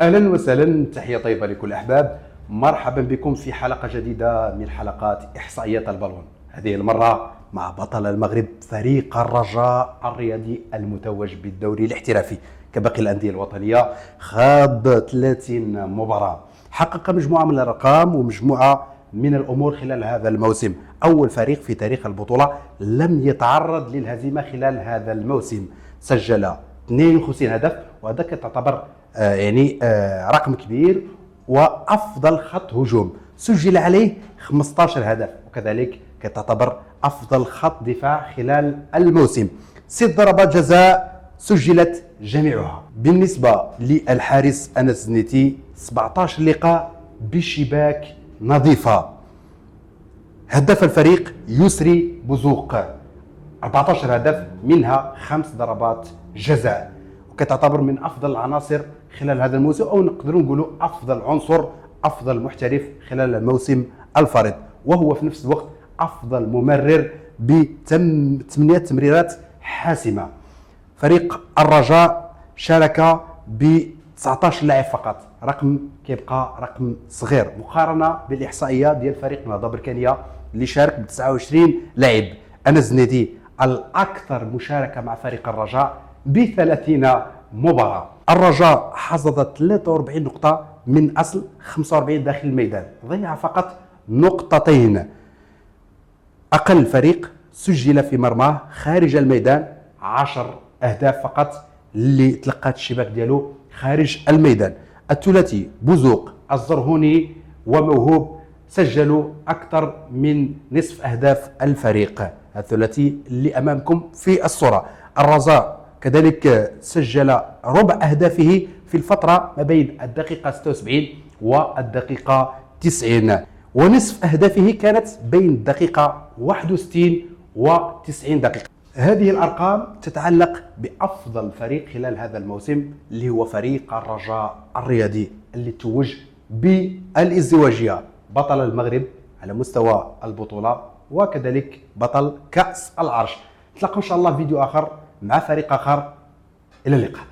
اهلا وسهلا، تحيه طيبه لكل الاحباب. مرحبا بكم في حلقه جديده من حلقات احصائيات البالون. هذه المره مع بطل المغرب فريق الرجاء الرياضي المتوج بالدوري الاحترافي. كباقي الانديه الوطنيه خاض 30 مباراه، حقق مجموعه من الارقام ومجموعه من الامور خلال هذا الموسم. اول فريق في تاريخ البطوله لم يتعرض للهزيمه خلال هذا الموسم، سجل 52 هدف، وهذا تعتبر رقم كبير. وافضل خط هجوم سجل عليه 15 هدف، وكذلك تعتبر افضل خط دفاع خلال الموسم. 6 ضربات جزاء سجلت جميعها. بالنسبه للحارس انس الزنيتي 17 لقاء بشباك نظيفه. هدف الفريق يسري بوزوق 14 هدف، منها 5 ضربات جزاء، وكتعتبر من افضل العناصر خلال هذا الموسم، او نقدروا نقولوا افضل عنصر، افضل محترف خلال الموسم الفارط. وهو في نفس الوقت افضل ممرر ب8 تمريرات حاسمه. فريق الرجاء شارك ب 19 لاعب فقط، رقم كيبقى رقم صغير مقارنه بالاحصائيه ديال فريق النهضه بركانيه اللي شارك ب 29 لاعب. انس الزنيتي الاكثر مشاركه مع فريق الرجاء ب 30 مباراه. الرجاء حصد 43 نقطه من اصل 45 داخل الميدان، ضيع فقط نقطتين. اقل فريق سجل في مرماه خارج الميدان 10 اهداف فقط اللي تلقات الشباك ديالو خارج الميدان. الثلاثي بوزوق، الزرهوني وموهوب سجلوا اكثر من نصف اهداف الفريق. الثلاثي اللي امامكم في الصوره. الرجاء كذلك سجل ربع اهدافه في الفتره ما بين الدقيقه 76 والدقيقه 90، ونصف اهدافه كانت بين الدقيقه 61 و90 دقيقه. هذه الارقام تتعلق بافضل فريق خلال هذا الموسم اللي هو فريق الرجاء الرياضي اللي توج بالازدواجيه، بطل المغرب على مستوى البطوله وكذلك بطل كاس العرش. نتلاقاو ان شاء الله في فيديو اخر مع فريق اخر. الى اللقاء.